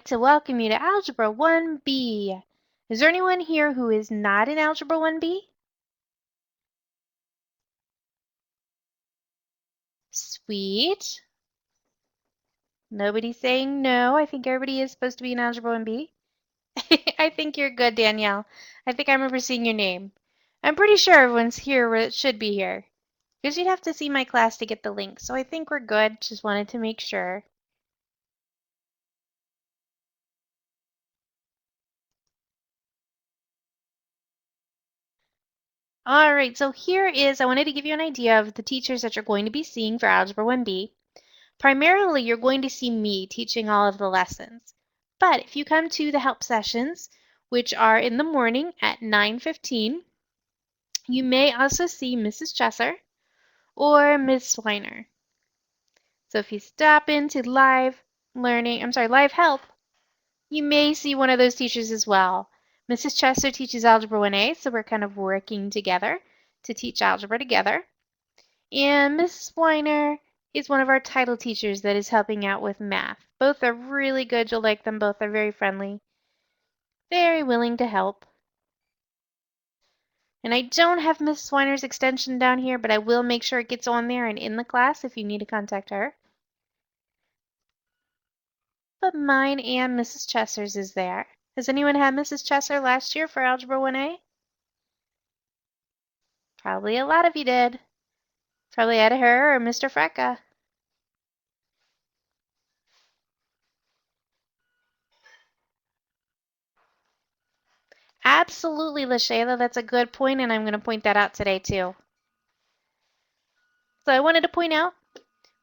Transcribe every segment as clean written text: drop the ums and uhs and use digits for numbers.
to welcome you to Algebra 1B. Is there anyone here who is not in Algebra 1B? Sweet. Nobody's saying no. I think everybody is supposed to be in Algebra 1B. I think you're good, Danielle. I think I remember seeing your name. I'm pretty sure everyone's here where it should be here. Because you'd have to see my class to get the link, so I think we're good. Just wanted to make sure. All right, so I wanted to give you an idea of the teachers that you're going to be seeing for Algebra 1B. Primarily, you're going to see me teaching all of the lessons. But if you come to the help sessions, which are in the morning at 9:15, you may also see Mrs. Chesser or Ms. Swiner. So if you stop into live help, you may see one of those teachers as well. Mrs. Chesser teaches Algebra 1A, so we're kind of working together to teach algebra together. And Miss Weiner is one of our title teachers that is helping out with math. Both are really good. You'll like them both. They're very friendly, very willing to help. And I don't have Miss Weiner's extension down here, but I will make sure it gets on there and in the class if you need to contact her. But mine and Mrs. Chesser's is there. Has anyone had Mrs. Chesser last year for Algebra 1A? Probably a lot of you did. Probably had her or Mr. Frecka. Absolutely, LaShayla. That's a good point, and I'm going to point that out today too. So I wanted to point out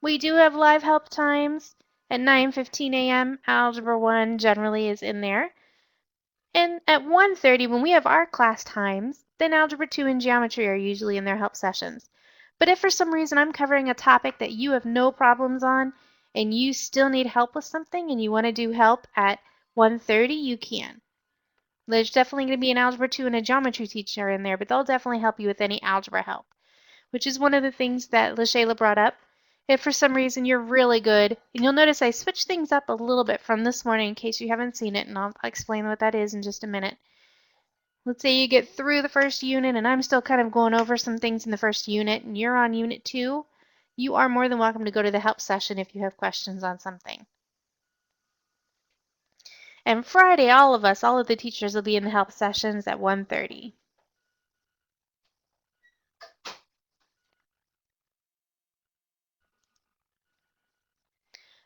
we do have live help times at 9:15 a.m. Algebra 1 generally is in there. And at 1:30 when we have our class times, then Algebra 2 and Geometry are usually in their help sessions. But if for some reason I'm covering a topic that you have no problems on and you still need help with something and you want to do help at 1:30, you can. There's definitely going to be an Algebra 2 and a Geometry teacher in there, but they'll definitely help you with any algebra help, which is one of the things that LaShayla brought up. If for some reason you're really good, and you'll notice I switched things up a little bit from this morning in case you haven't seen it, and I'll explain what that is in just a minute. Let's say you get through the first unit and I'm still kind of going over some things in the first unit and you're on unit 2, you are more than welcome to go to the help session if you have questions on something. And Friday, all of the teachers will be in the help sessions at 1:30.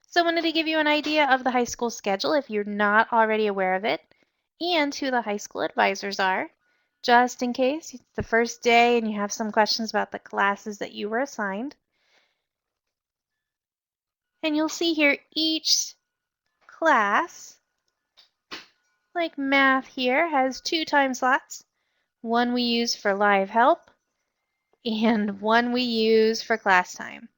So I wanted to give you an idea of the high school schedule if you're not already aware of it, and who the high school advisors are, just in case it's the first day and you have some questions about the classes that you were assigned. And you'll see here each class, like math here, has 2 time slots. One we use for live help and one we use for class time.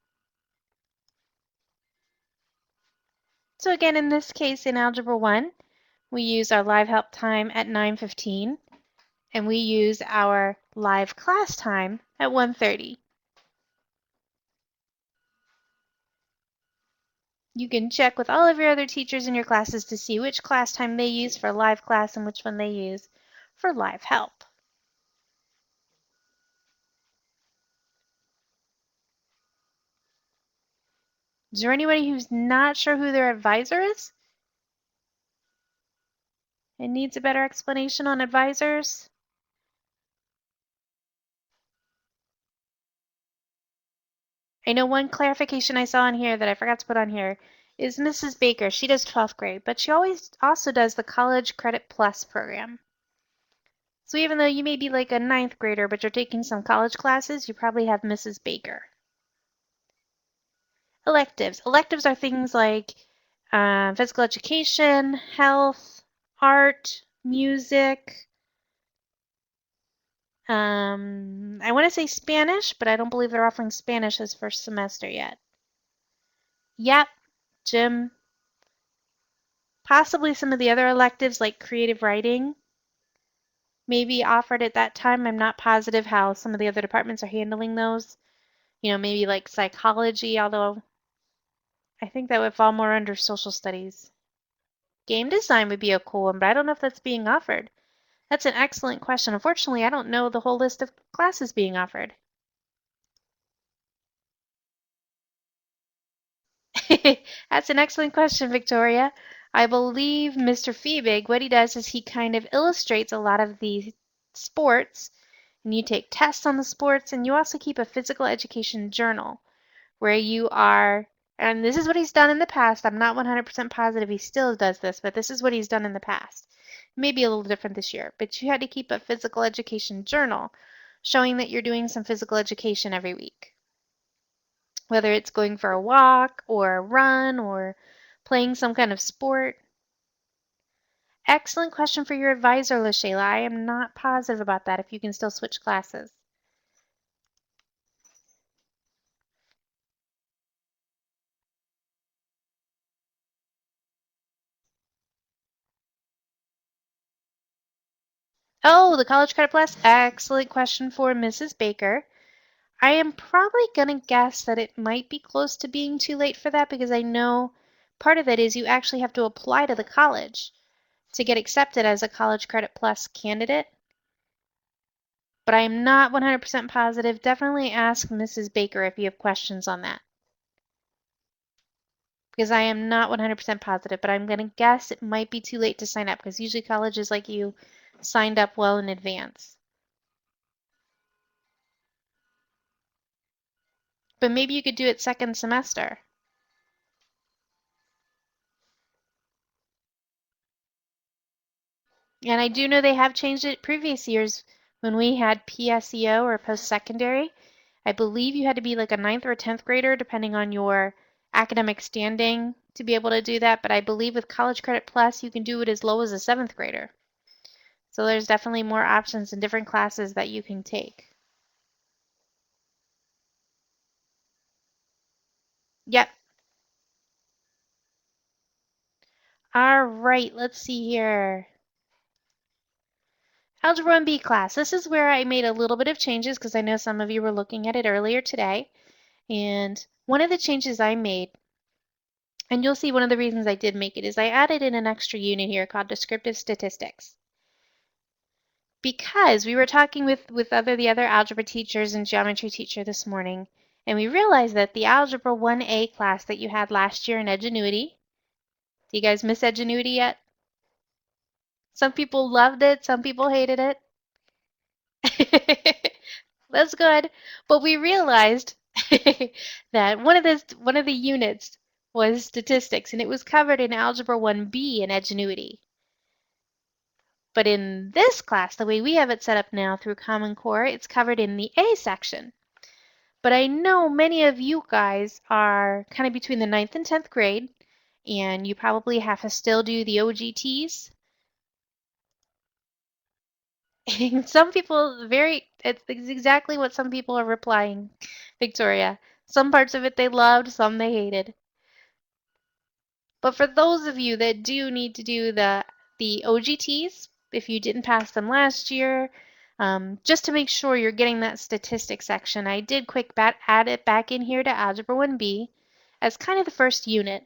So again, in this case, in Algebra 1, we use our live help time at 9:15, and we use our live class time at 1:30. You can check with all of your other teachers in your classes to see which class time they use for live class and which one they use for live help. Is there anybody who's not sure who their advisor is and needs a better explanation on advisors? I know one clarification I saw in here that I forgot to put on here is Mrs. Baker. She does 12th grade, but she always also does the College Credit Plus program. So even though you may be like a 9th grader, but you're taking some college classes, you probably have Mrs. Baker. Electives. Electives are things like physical education, health, art, music. I want to say Spanish, but I don't believe they're offering Spanish as first semester yet. Yep, gym. Possibly some of the other electives like creative writing may be offered at that time. I'm not positive how some of the other departments are handling those. You know, maybe like psychology, although I think that would fall more under social studies. Game design would be a cool one, but I don't know if that's being offered. That's an excellent question. Unfortunately, I don't know the whole list of classes being offered. That's an excellent question, Victoria. I believe Mr. Feebig, what he does is he kind of illustrates a lot of the sports, and you take tests on the sports, and you also keep a physical education journal where you are, and this is what he's done in the past. I'm not 100% positive he still does this, but this is what he's done in the past. Maybe a little different this year, but you had to keep a physical education journal showing that you're doing some physical education every week, whether it's going for a walk or a run or playing some kind of sport. Excellent question for your advisor, LaShayla. I am not positive about that if you can still switch classes. Oh, the College Credit Plus. Excellent question for Mrs. Baker. I am probably going to guess that it might be close to being too late for that because I know part of it is you actually have to apply to the college to get accepted as a College Credit Plus candidate. But I am not 100% positive. Definitely ask Mrs. Baker if you have questions on that. Because I am not 100% positive, but I'm going to guess it might be too late to sign up because usually colleges like you signed up well in advance. But maybe you could do it second semester. And I do know they have changed it previous years when we had PSEO or post-secondary. I believe you had to be like a 9th or a 10th grader depending on your academic standing to be able to do that. But I believe with College Credit Plus, you can do it as low as a 7th grader. So there's definitely more options and different classes that you can take. Yep. All right, let's see here. Algebra 1B class. This is where I made a little bit of changes because I know some of you were looking at it earlier today. And one of the changes I made, and you'll see one of the reasons I did make it, is I added in an extra unit here called descriptive statistics. Because we were talking with the other algebra teachers and geometry teacher this morning, and we realized that the Algebra 1A class that you had last year in Edgenuity, do you guys miss Edgenuity yet? Some people loved it, some people hated it. That's good. But we realized that one of the units was statistics, and it was covered in Algebra 1B in Edgenuity. But in this class, the way we have it set up now through Common Core, it's covered in the A section. But I know many of you guys are kind of between the 9th and 10th grade, and you probably have to still do the OGTs. Some people it's exactly what some people are replying, Victoria. Some parts of it they loved, some they hated. But for those of you that do need to do the OGTs, if you didn't pass them last year, just to make sure you're getting that statistics section, I did add it back in here to Algebra 1B as kind of the first unit.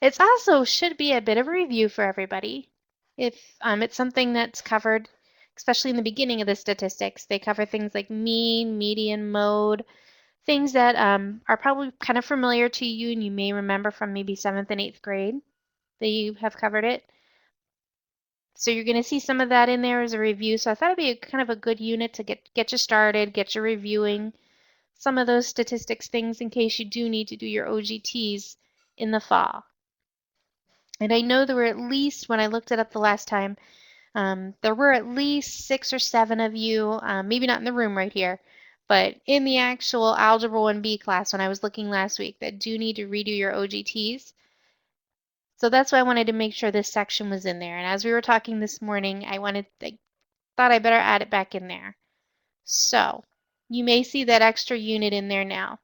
It also should be a bit of a review for everybody. If it's something that's covered, especially in the beginning of the statistics, they cover things like mean, median, mode, things that are probably kind of familiar to you and you may remember from maybe 7th and 8th grade that you have covered it. So you're going to see some of that in there as a review. So I thought it'd be kind of a good unit to get you started, get you reviewing some of those statistics things in case you do need to do your OGTs in the fall. And I know there were at least, when I looked it up the last time, there were at least 6 or 7 of you, maybe not in the room right here, but in the actual Algebra 1B class when I was looking last week that do need to redo your OGTs. So that's why I wanted to make sure this section was in there. And as we were talking this morning, I thought I better add it back in there. So you may see that extra unit in there now.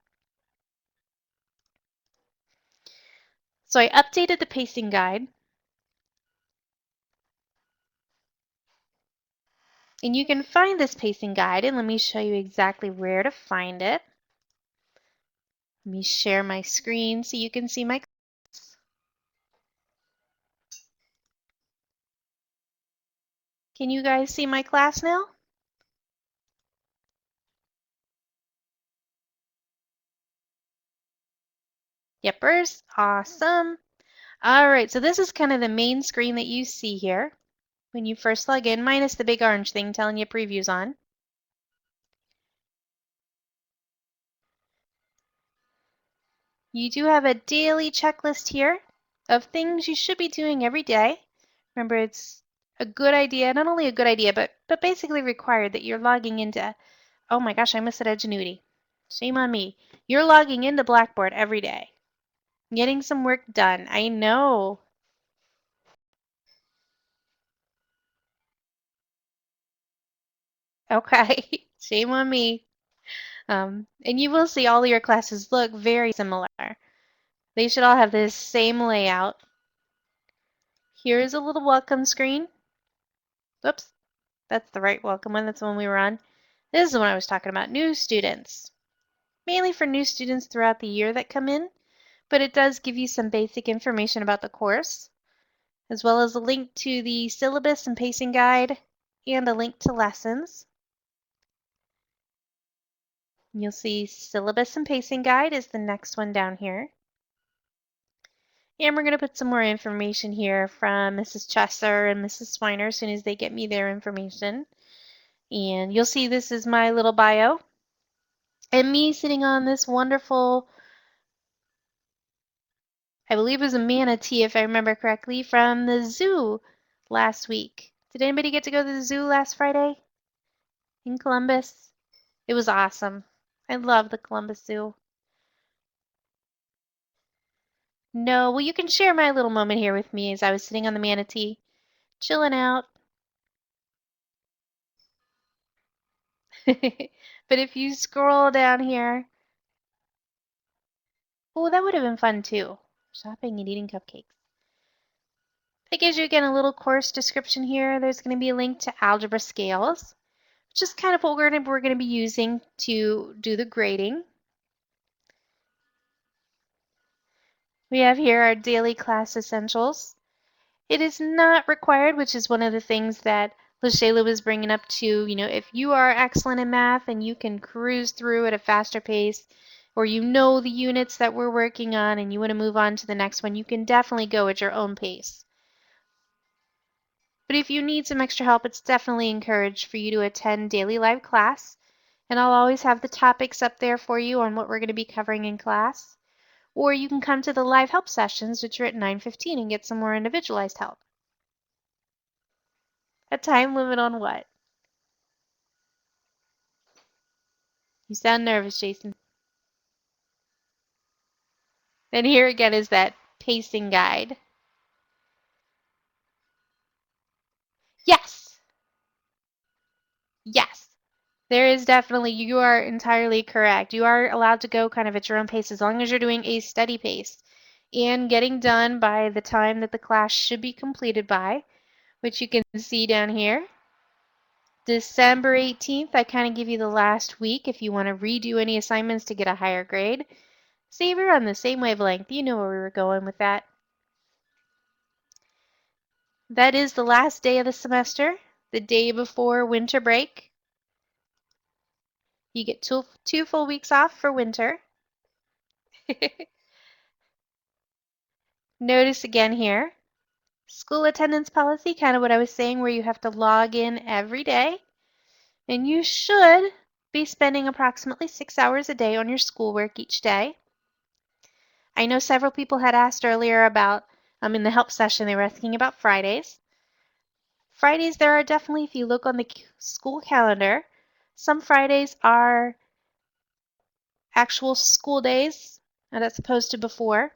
So I updated the pacing guide. And you can find this pacing guide, and let me show you exactly where to find it. Let me share my screen so you can see my class. Can you guys see my class now? Yepers, awesome. All right, so this is kind of the main screen that you see here when you first log in, minus the big orange thing telling you previews on. You do have a daily checklist here of things you should be doing every day. Remember, it's a good idea, not only a good idea, but basically required that you're logging into, oh my gosh, I missed it, Edgenuity. Shame on me. You're logging into Blackboard every day, getting some work done. I know. Okay, shame on me. And you will see all your classes look very similar. They should all have this same layout. Here's a little welcome screen. Whoops, that's the right welcome one. That's the one we were on. This is the one I was talking about, new students. Mainly for new students throughout the year that come in, but it does give you some basic information about the course, as well as a link to the syllabus and pacing guide, and a link to lessons. You'll see syllabus and pacing guide is the next one down here. And we're going to put some more information here from Mrs. Chesser and Mrs. Swiner as soon as they get me their information. And you'll see this is my little bio. And me sitting on this wonderful, I believe it was a manatee if I remember correctly, from the zoo last week. Did anybody get to go to the zoo last Friday in Columbus? It was awesome. I love the Columbus Zoo. No, well, you can share my little moment here with me as I was sitting on the manatee, chilling out. But if you scroll down here, oh, that would have been fun too. Shopping and eating cupcakes. That gives you again a little course description here. There's going to be a link to algebra scales, which is kind of what we're going to be using to do the grading. We have here our daily class essentials. It is not required, which is one of the things that LaShayla was bringing up too. You know, if you are excellent in math and you can cruise through at a faster pace, or you know the units that we're working on and you want to move on to the next one, you can definitely go at your own pace. But if you need some extra help, it's definitely encouraged for you to attend daily live class. And I'll always have the topics up there for you on what we're going to be covering in class. Or you can come to the live help sessions, which are at 9:15, and get some more individualized help. A time limit on what? You sound nervous, Jason. And here again is that pacing guide. Yes! Yes! There is definitely, you are entirely correct. You are allowed to go kind of at your own pace as long as you're doing a steady pace and getting done by the time that the class should be completed by, which you can see down here. December 18th, I kind of give you the last week if you want to redo any assignments to get a higher grade. See, we're on the same wavelength. You know where we were going with that. That is the last day of the semester, the day before winter break. You get two full weeks off for winter. Notice again here, school attendance policy, kind of what I was saying, where you have to log in every day. And you should be spending approximately 6 hours a day on your schoolwork each day. I know several people had asked earlier about, in the help session, they were asking about Fridays. Fridays, there are definitely, if you look on the school calendar, some Fridays are actual school days, and that's opposed to before.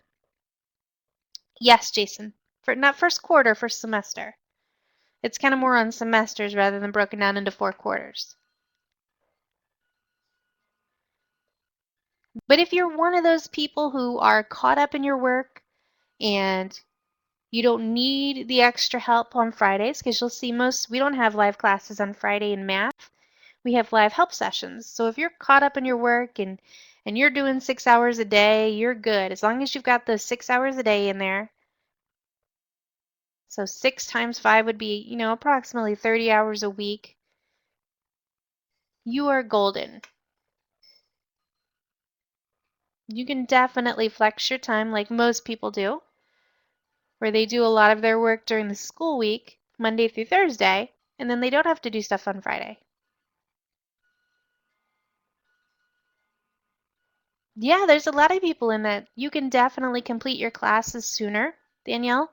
Yes, Jason, for not first quarter, first semester. It's kind of more on semesters rather than broken down into 4 quarters. But if you're one of those people who are caught up in your work and you don't need the extra help on Fridays, because you'll see we don't have live classes on Friday in math. We have live help sessions. So if you're caught up in your work and you're doing 6 hours a day, you're good. As long as you've got those 6 hours a day in there. So 6 times 5 would be, approximately 30 hours a week. You are golden. You can definitely flex your time like most people do, where they do a lot of their work during the school week, Monday through Thursday, and then they don't have to do stuff on Friday. Yeah, there's a lot of people in that. You can definitely complete your classes sooner, Danielle.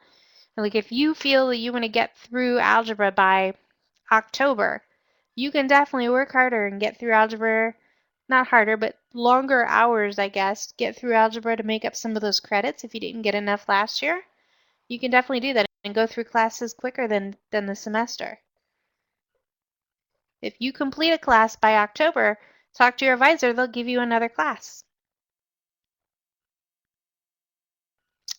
Like if you feel that you want to get through algebra by October, you can definitely work harder and get through algebra, not harder, but longer hours, I guess, get through algebra to make up some of those credits if you didn't get enough last year. You can definitely do that and go through classes quicker than the semester. If you complete a class by October, talk to your advisor, they'll give you another class.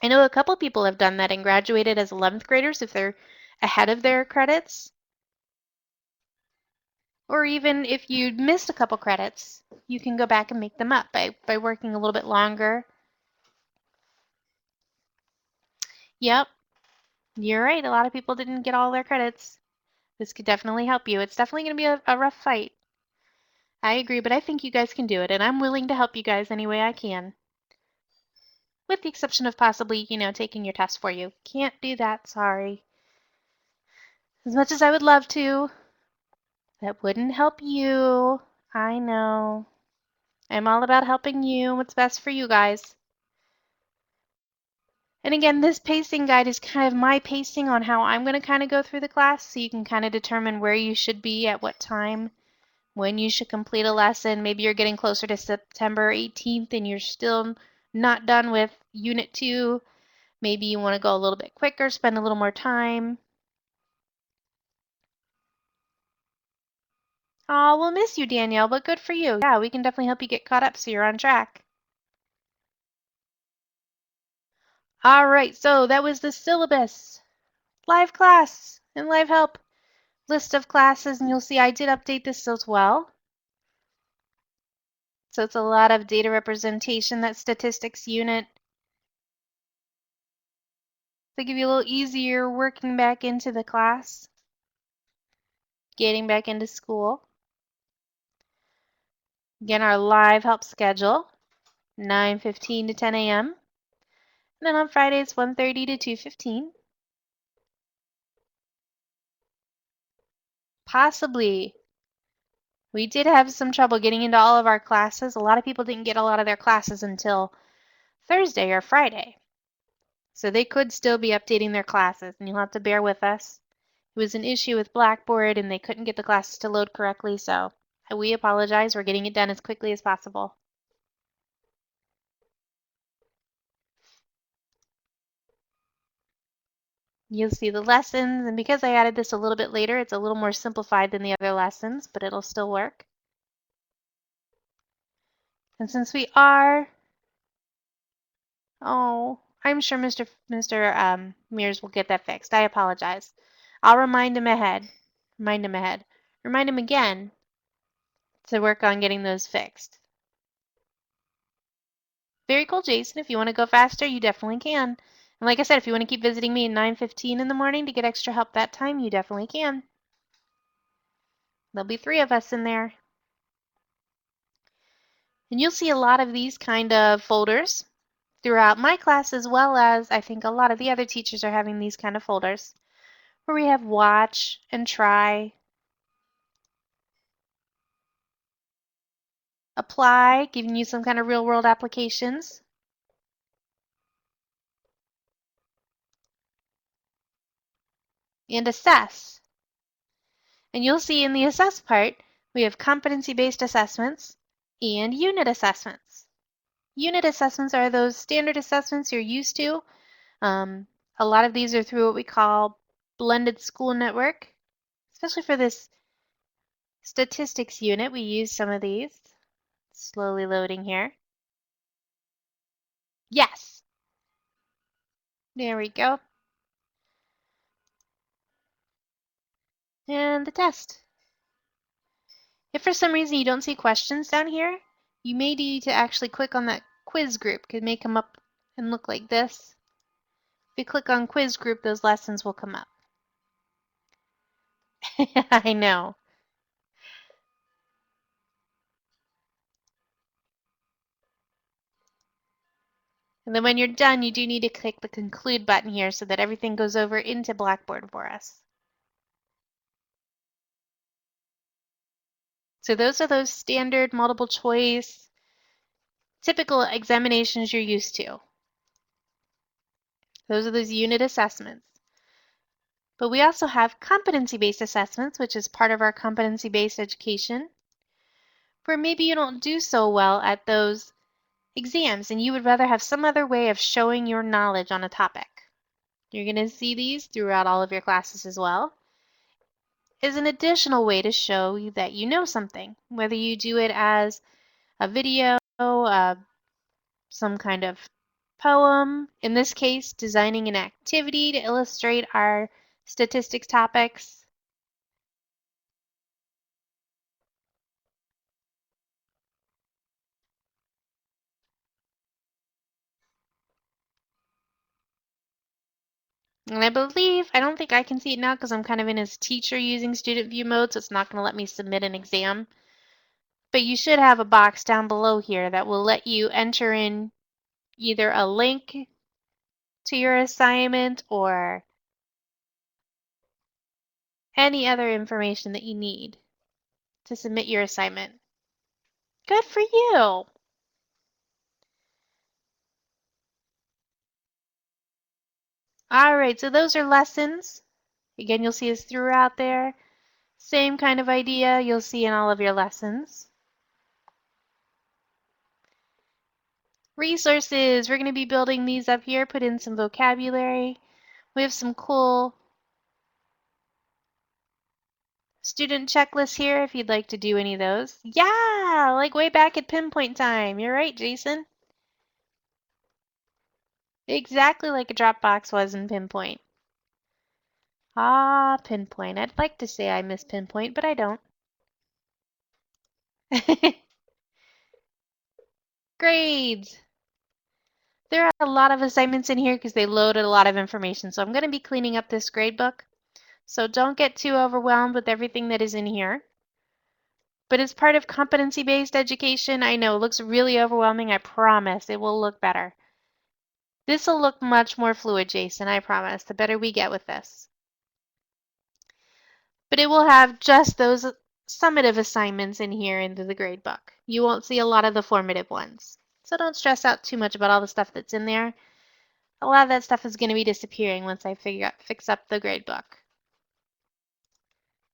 I know a couple people have done that and graduated as 11th graders if they're ahead of their credits. Or even if you missed a couple credits, you can go back and make them up by working a little bit longer. Yep, you're right. A lot of people didn't get all their credits. This could definitely help you. It's definitely going to be a rough fight. I agree, but I think you guys can do it, and I'm willing to help you guys any way I can. With the exception of possibly, taking your test for you. Can't do that, sorry. As much as I would love to, that wouldn't help you. I know. I'm all about helping you, what's best for you guys. And again, this pacing guide is kind of my pacing on how I'm going to kind of go through the class, so you can kind of determine where you should be at what time, when you should complete a lesson. Maybe you're getting closer to September 18th and you're still not done with Unit 2. Maybe you want to go a little bit quicker, spend a little more time. Oh, we'll miss you, Danielle, but good for you. Yeah, we can definitely help you get caught up so you're on track. All right, so that was the syllabus, live class, and live help. List of classes, and you'll see I did update this as well. So it's a lot of data representation, that statistics unit. To give you a little easier working back into the class, getting back into school. Again, our live help schedule, 9:15 to 10 a.m. And then on Fridays, 1:30 to 2:15. Possibly. We did have some trouble getting into all of our classes. A lot of people didn't get a lot of their classes until Thursday or Friday. So they could still be updating their classes, and you'll have to bear with us. It was an issue with Blackboard, and they couldn't get the classes to load correctly, so we apologize. We're getting it done as quickly as possible. You'll see the lessons, and because I added this a little bit later, it's a little more simplified than the other lessons, but it'll still work. And since we are, I'm sure Mr. Mears will get that fixed. I apologize. I'll remind him ahead. Remind him ahead. Remind him again to work on getting those fixed. Very cool, Jason. If you want to go faster, you definitely can. And like I said, if you want to keep visiting me at 9:15 in the morning to get extra help that time, you definitely can. There'll be 3 of us in there. And you'll see a lot of these kind of folders throughout my class, as well as I think a lot of the other teachers are having these kind of folders where we have watch and try, apply, giving you some kind of real world applications, and assess. And you'll see in the assess part, we have competency-based assessments and unit assessments. Unit assessments are those standard assessments you're used to. A lot of these are through what we call blended school network, especially for this statistics unit. We use some of these. Slowly loading here. Yes. There we go. And the test. If for some reason you don't see questions down here, you may need to actually click on that quiz group. It may come up and look like this. If you click on quiz group, those lessons will come up. I know. And then when you're done, you do need to click the conclude button here so that everything goes over into Blackboard for us. So those are those standard multiple choice, typical examinations you're used to. Those are those unit assessments. But we also have competency-based assessments, which is part of our competency-based education, where maybe you don't do so well at those exams and you would rather have some other way of showing your knowledge on a topic. You're going to see these throughout all of your classes as well. Is an additional way to show you that you know something, whether you do it as a video, some kind of poem, in this case, designing an activity to illustrate our statistics topics. And I don't think I can see it now because I'm kind of in as teacher using student view mode, so it's not going to let me submit an exam. But you should have a box down below here that will let you enter in either a link to your assignment or any other information that you need to submit your assignment. Good for you! All right, so those are lessons. Again, you'll see us throughout there. Same kind of idea you'll see in all of your lessons. Resources, we're going to be building these up here, put in some vocabulary. We have some cool student checklists here if you'd like to do any of those. Yeah, like way back at pinpoint time. You're right, Jason. Exactly like a Dropbox was in pinpoint. Ah, pinpoint. I'd like to say I miss pinpoint, but I don't. Grades. There are a lot of assignments in here because they loaded a lot of information. So I'm going to be cleaning up this grade book. So don't get too overwhelmed with everything that is in here. But as part of competency-based education, I know it looks really overwhelming. I promise it will look better. This will look much more fluid, Jason, I promise, the better we get with this. But it will have just those summative assignments in here into the grade book. You won't see a lot of the formative ones. So don't stress out too much about all the stuff that's in there. A lot of that stuff is going to be disappearing once I fix up the grade book.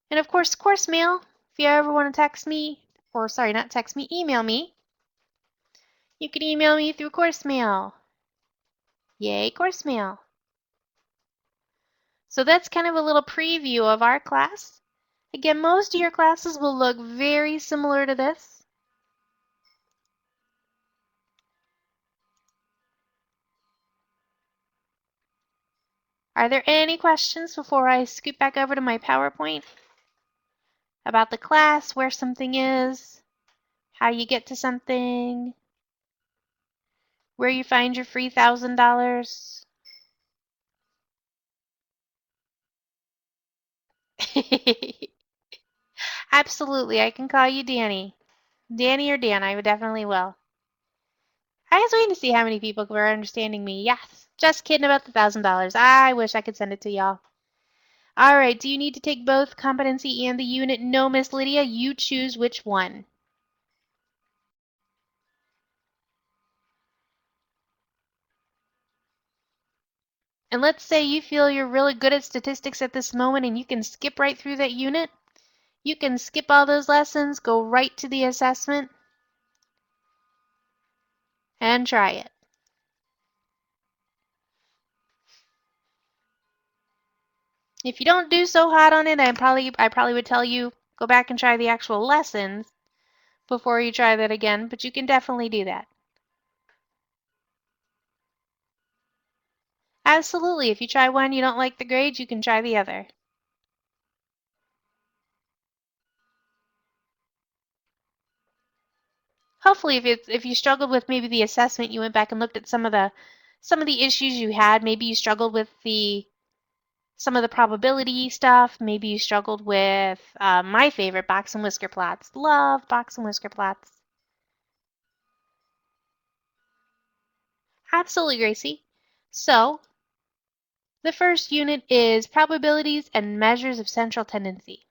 And of course, course mail. If you ever want to text me, or sorry, not text me, email me, you can email me through course mail. Yay, course mail. So that's kind of a little preview of our class. Again, most of your classes will look very similar to this. Are there any questions before I scoot back over to my PowerPoint about the class, where something is, how you get to something, where you find your free $1,000? Absolutely, I can call you Danny. Danny or Dan, I would definitely will. I was waiting to see how many people were understanding me. Yes, just kidding about the $1,000. I wish I could send it to y'all. All right, do you need to take both competency and the unit? No, Miss Lydia, you choose which one. And let's say you feel you're really good at statistics at this moment and you can skip right through that unit. You can skip all those lessons, go right to the assessment, and try it. If you don't do so hot on it, I probably would tell you go back and try the actual lessons before you try that again, but you can definitely do that. Absolutely. If you try one, you don't like the grades, you can try the other. Hopefully, if you struggled with maybe the assessment, you went back and looked at some of the some of the issues you had. Maybe you struggled with some of the probability stuff. Maybe you struggled with my favorite, box and whisker plots. Love box and whisker plots. Absolutely, Gracie. So the first unit is probabilities and measures of central tendency.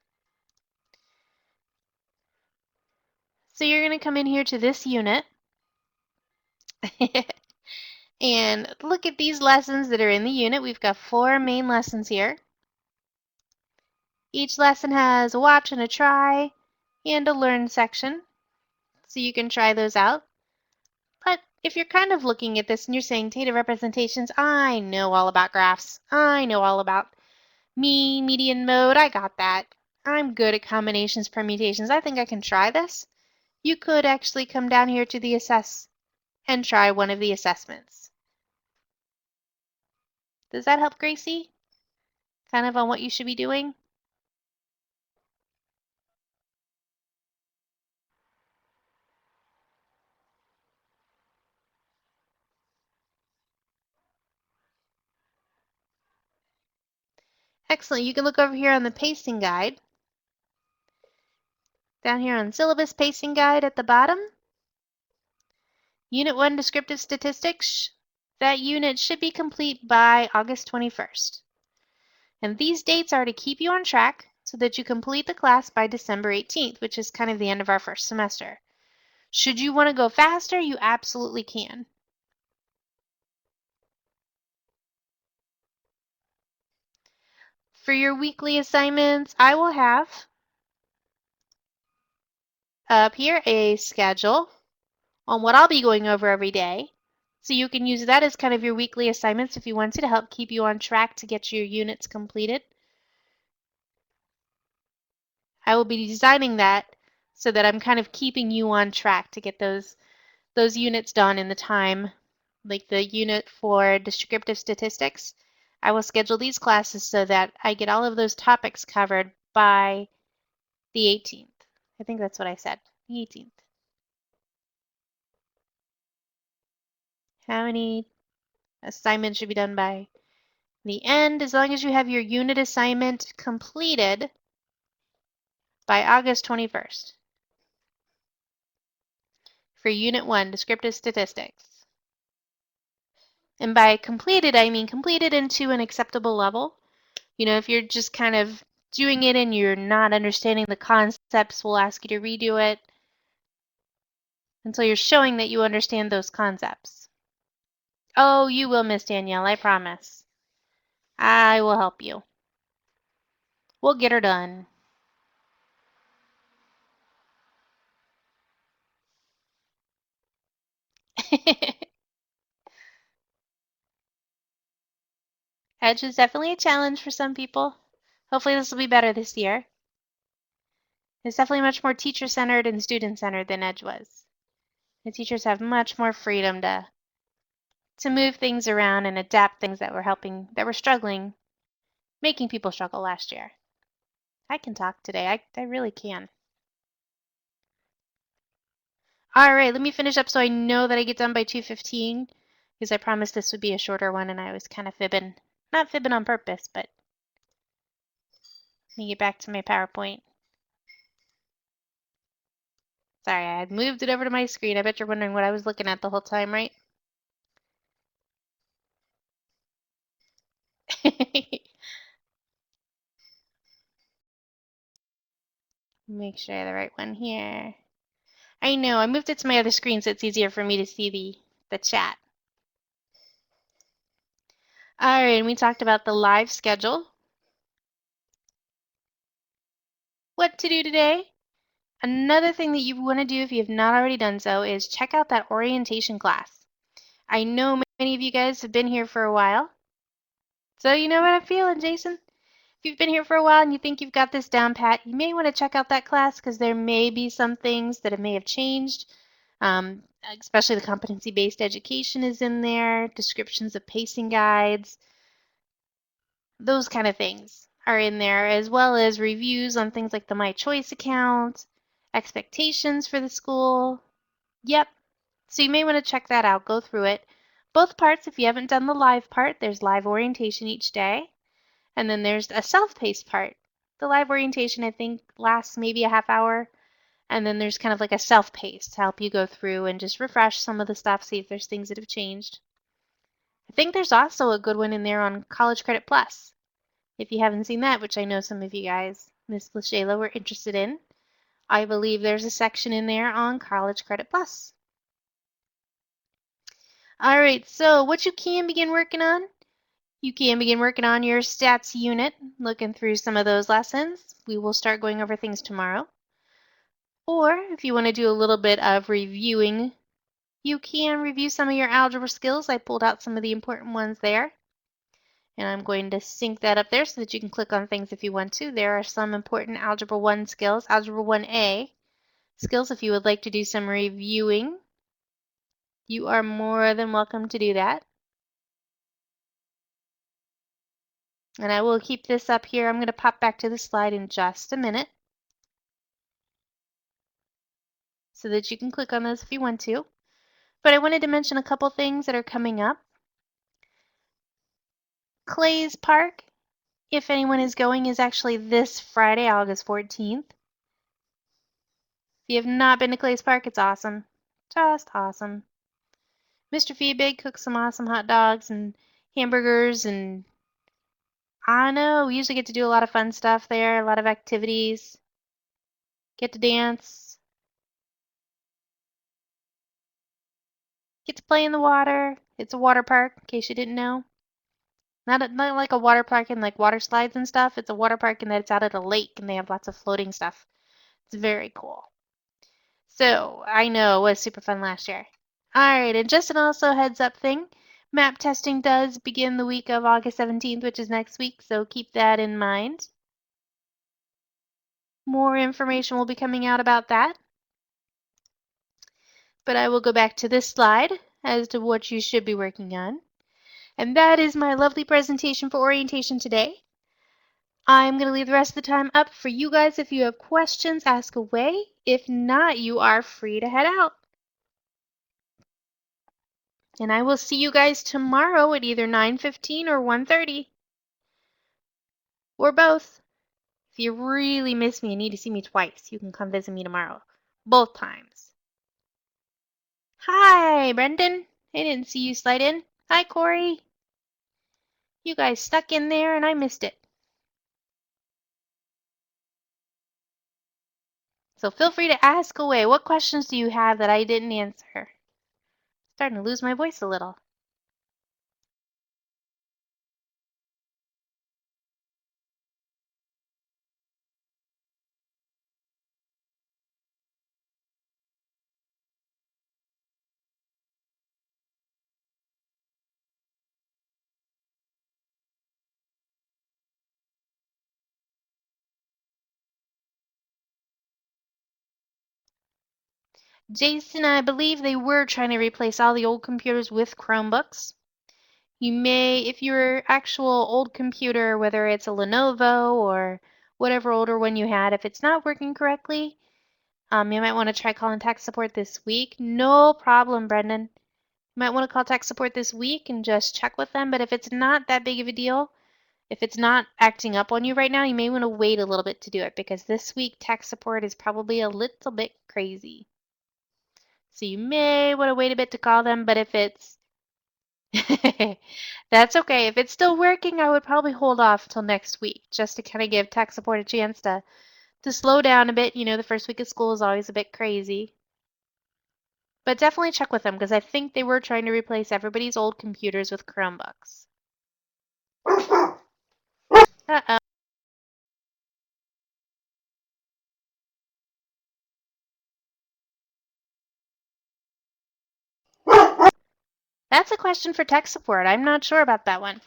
So you're going to come in here to this unit and look at these lessons that are in the unit. We've got 4 main lessons here. Each lesson has a watch and a try and a learn section, so you can try those out. But if you're kind of looking at this and you're saying data representations, I know all about graphs. I know all about mean, median, mode. I got that. I'm good at combinations, permutations. I think I can try this. You could actually come down here to the assess and try one of the assessments. Does that help, Gracie? Kind of on what you should be doing? Excellent. You can look over here on the pacing guide. Down here on syllabus pacing guide at the bottom. Unit 1 descriptive statistics. That unit should be complete by August 21st. And these dates are to keep you on track so that you complete the class by December 18th, which is kind of the end of our first semester. Should you want to go faster, you absolutely can. For your weekly assignments, I will have up here a schedule on what I'll be going over every day. So you can use that as kind of your weekly assignments if you want to help keep you on track to get your units completed. I will be designing that so that I'm kind of keeping you on track to get those units done in the time. Like the unit for descriptive statistics, I will schedule these classes so that I get all of those topics covered by the 18th. I think that's what I said, the 18th. How many assignments should be done by the end? As long as you have your unit assignment completed by August 21st. For Unit 1, Descriptive Statistics. And by completed, I mean completed into an acceptable level. You know, if you're just kind of doing it and you're not understanding the concepts, we'll ask you to redo it until you're showing that you understand those concepts. Oh, you will, Miss Danielle, I promise. I will help you. We'll get her done. Edge is definitely a challenge for some people. Hopefully this will be better this year. It's definitely much more teacher-centered and student-centered than Edge was. The teachers have much more freedom to move things around and adapt things that were struggling, making people struggle last year. I can talk today. I really can. All right, let me finish up so I know that I get done by 2:15 because I promised this would be a shorter one and I was kind of fibbing. Not fibbing on purpose, but let me get back to my PowerPoint. Sorry, I had moved it over to my screen. I bet you're wondering what I was looking at the whole time, right? Make sure I have the right one here. I know, I moved it to my other screen so it's easier for me to see the chat. All right, and we talked about the live schedule. What to do today? Another thing that you want to do if you have not already done so is check out that orientation class. I know many of you guys have been here for a while. So you know what I'm feeling, Jason? If you've been here for a while and you think you've got this down pat, you may want to check out that class because there may be some things that may have changed. Especially the competency-based education is in there, descriptions of pacing guides, those kind of things are in there, as well as reviews on things like the My Choice account, expectations for the school. Yep. So you may want to check that out, go through it. Both parts, if you haven't done the live part, there's live orientation each day. And then there's a self-paced part. The live orientation, I think, lasts maybe a half hour. And then there's kind of like a self-paced to help you go through and just refresh some of the stuff, see if there's things that have changed. I think there's also a good one in there on College Credit Plus. If you haven't seen that, which I know some of you guys, Miss LaShayla, were interested in, I believe there's a section in there on College Credit Plus. All right, so what you can begin working on? You can begin working on your stats unit, looking through some of those lessons. We will start going over things tomorrow. Or if you want to do a little bit of reviewing, you can review some of your algebra skills. I pulled out some of the important ones there. And I'm going to sync that up there so that you can click on things if you want to. There are some important Algebra 1 skills, Algebra 1A skills. If you would like to do some reviewing, you are more than welcome to do that. And I will keep this up here. I'm going to pop back to the slide in just a minute so that you can click on those if you want to. But I wanted to mention a couple things that are coming up. Clay's Park, if anyone is going, is actually this Friday, August 14th. If you have not been to Clay's Park, it's awesome. Just awesome. Mr. Feebig cooks some awesome hot dogs and hamburgers, and I know we usually get to do a lot of fun stuff there, a lot of activities, get to dance, get to play in the water. It's a water park, in case you didn't know. Not like a water park and like water slides and stuff. It's a water park and that it's out at a lake and they have lots of floating stuff. It's very cool. So I know it was super fun last year. All right, and just an also heads up thing. Map testing does begin the week of August 17th, which is next week, so keep that in mind. More information will be coming out about that. But I will go back to this slide as to what you should be working on. And that is my lovely presentation for orientation today. I'm going to leave the rest of the time up for you guys. If you have questions, ask away. If not, you are free to head out. And I will see you guys tomorrow at either 9:15 or 1:30. Or both. If you really miss me and need to see me twice, you can come visit me tomorrow. Both times. Hi, Brendan. I didn't see you slide in. Hi, Corey. You guys stuck in there and I missed it. So feel free to ask away. What questions do you have that I didn't answer? Starting to lose my voice a little. Jason, I believe they were trying to replace all the old computers with Chromebooks. You may, if your actual old computer, whether it's a Lenovo or whatever older one you had, if it's not working correctly, you might want to try calling tech support this week. No problem, Brendan. You might want to call tech support this week and just check with them. But if it's not that big of a deal, if it's not acting up on you right now, you may want to wait a little bit to do it because this week tech support is probably a little bit crazy. So you may want to wait a bit to call them, but if it's that's okay. If it's still working, I would probably hold off till next week just to kind of give tech support a chance to slow down a bit. You know, the first week of school is always a bit crazy. But definitely check with them because I think they were trying to replace everybody's old computers with Chromebooks. Uh-oh. That's a question for tech support. I'm not sure about that one.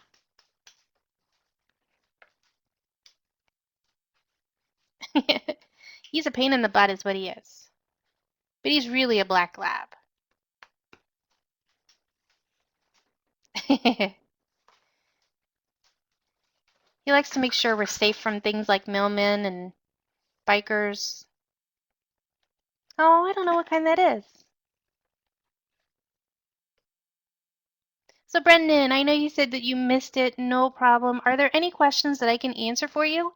He's a pain in the butt is what he is. But he's really a black lab. He likes to make sure we're safe from things like mailmen and bikers. Oh, I don't know what kind that is. So Brendan, I know you said that you missed it, no problem. Are there any questions that I can answer for you?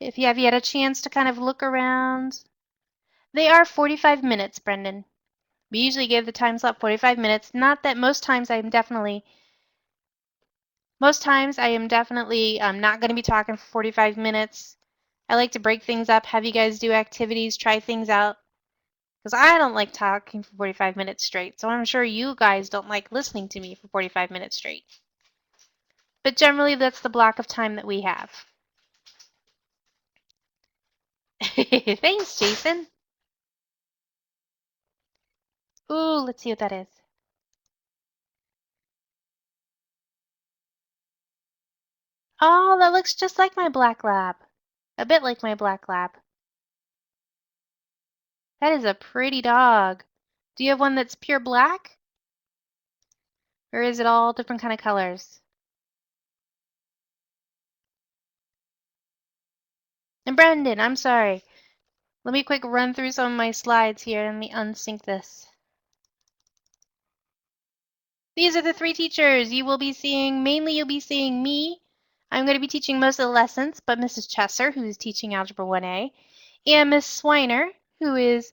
If you have had a chance to kind of look around. They are 45 minutes, Brendan. We usually give the time slot 45 minutes. Not that most times I am definitely not going to be talking for 45 minutes. I like to break things up, have you guys do activities, try things out. Because I don't like talking for 45 minutes straight, so I'm sure you guys don't like listening to me for 45 minutes straight. But generally, that's the block of time that we have. Thanks, Jason. Ooh, let's see what that is. Oh, that looks just like my black lab. A bit like my black lab. That is a pretty dog. Do you have one that's pure black? Or is it all different kind of colors? And Brendan, I'm sorry. Let me quick run through some of my slides here. Let me unsync this. These are the three teachers you will be seeing. Mainly you'll be seeing me. I'm going to be teaching most of the lessons, but Mrs. Chesser, who is teaching Algebra 1A, and Miss Swiner, who is,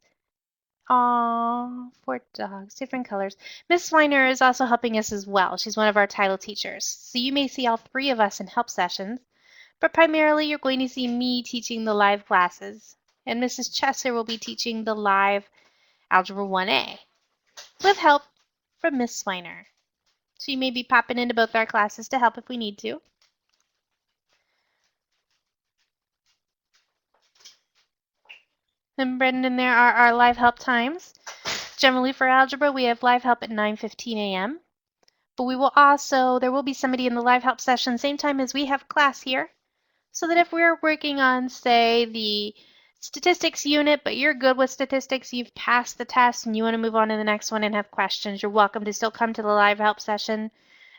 four dogs, different colors. Miss Swiner is also helping us as well. She's one of our title teachers. So you may see all three of us in help sessions, but primarily you're going to see me teaching the live classes, and Mrs. Chesser will be teaching the live Algebra 1A with help from Miss Swiner. So you may be popping into both our classes to help if we need to. And Brendan, there are our live help times. Generally for algebra, we have live help at 9:15 a.m. But there will be somebody in the live help session same time as we have class here. So that if we're working on, say, the statistics unit, but you're good with statistics, you've passed the test, and you want to move on to the next one and have questions, you're welcome to still come to the live help session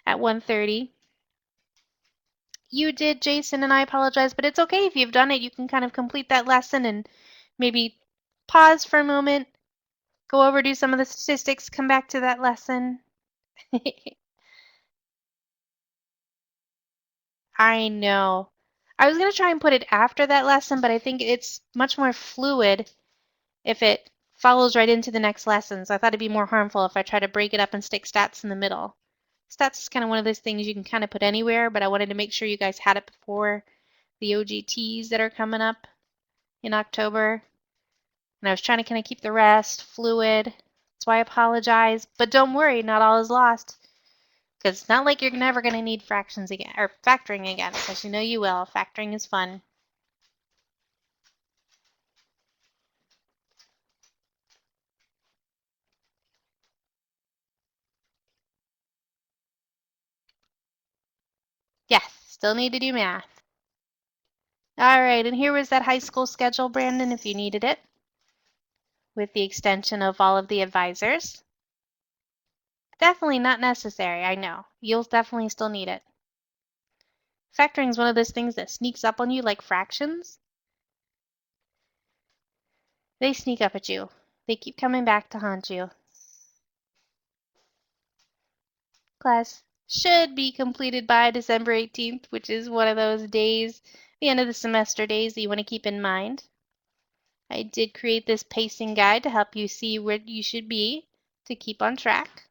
at 1:30. You did, Jason, and I apologize, but it's okay if you've done it. You can kind of complete that lesson and maybe pause for a moment, go over, do some of the statistics, come back to that lesson. I know. I was going to try and put it after that lesson, but I think it's much more fluid if it follows right into the next lesson. So I thought it'd be more harmful if I try to break it up and stick stats in the middle. Stats is kind of one of those things you can kind of put anywhere, but I wanted to make sure you guys had it before the OGTs that are coming up in October. And I was trying to kind of keep the rest fluid. That's why I apologize. But don't worry, not all is lost. Because it's not like you're never going to need fractions again, or factoring again, because you know you will. Factoring is fun. Yes, still need to do math. All right, and here was that high school schedule, Brandon, if you needed it, with the extension of all of the advisors. Definitely not necessary, I know. You'll definitely still need it. Factoring is one of those things that sneaks up on you like fractions. They sneak up at you. They keep coming back to haunt you. Class should be completed by December 18th, which is one of those days, the end of the semester days that you want to keep in mind. I did create this pacing guide to help you see where you should be to keep on track.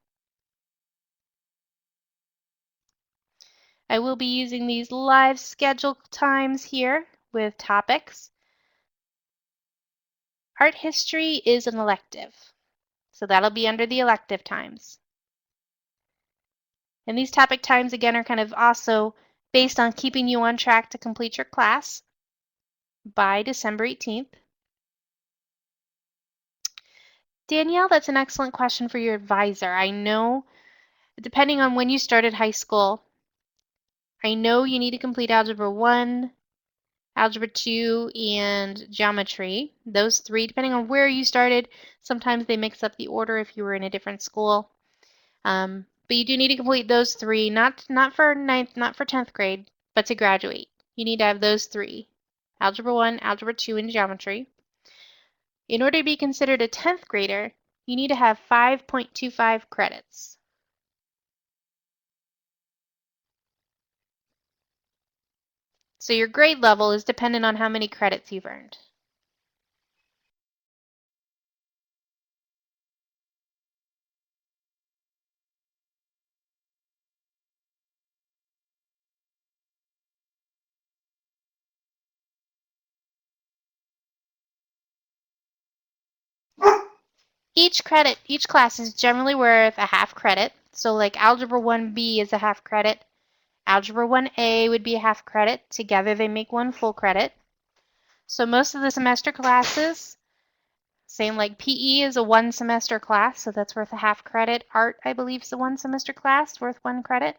I will be using these live schedule times here with topics. Art history is an elective, so that'll be under the elective times. And these topic times, again, are kind of also based on keeping you on track to complete your class by December 18th. Danielle, that's an excellent question for your advisor. I know, depending on when you started high school, I know you need to complete Algebra 1, Algebra 2, and Geometry. Those three, depending on where you started, sometimes they mix up the order if you were in a different school. But you do need to complete those three, not for 9th, not for 10th grade, but to graduate. You need to have those three, Algebra 1, Algebra 2, and Geometry. In order to be considered a 10th grader, you need to have 5.25 credits. So your grade level is dependent on how many credits you've earned. Each class is generally worth a half credit. So like Algebra 1B is a half credit. Algebra 1A would be a half credit. Together they make one full credit. So most of the semester classes, same like PE is a one semester class, so that's worth a half credit. Art, I believe, is a one semester class worth one credit.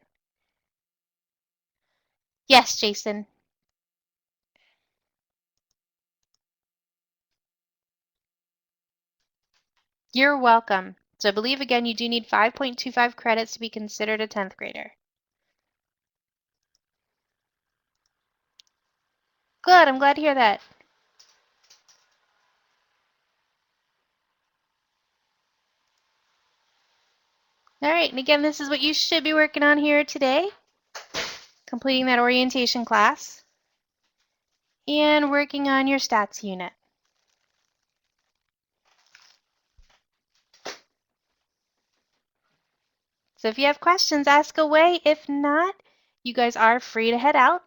Yes, Jason. You're welcome. So I believe, again, you do need 5.25 credits to be considered a 10th grader. Good, I'm glad to hear that. All right, and again, this is what you should be working on here today. Completing that orientation class and working on your stats unit. So if you have questions, ask away. If not, you guys are free to head out.